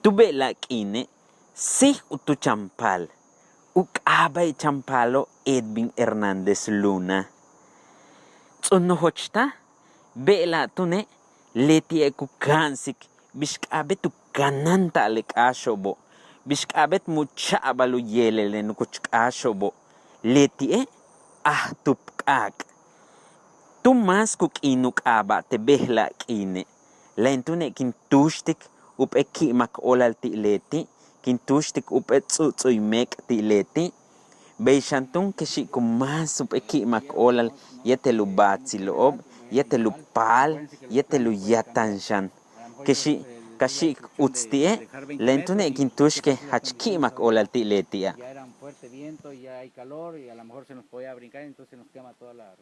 Tuve la kine, si utu champal, ukabay champalo Edwin Hernández Luna. Tsunuhochta, bela tune, leti ekukansik, bishkabe tu kananta alek ashobo, bishkabet muchabalu yelele nukuchk ashobo, leti ahtupkak. Tu mas kuk inuk aba te behla kine, lentune kintushtik up ekimak olal ti leti, kintushtik up mek ti leti, Beishantun keshi kumas up ekimak olal yetelu batsiloob, yetelu pal, yetelu yatanshan, keshi kashik utstie, lentune kintushke hachkimak olal ti letia. Ya era un fuerte viento, ya hay calor y a lo mejor se nos podía brincar, entonces nos quema toda la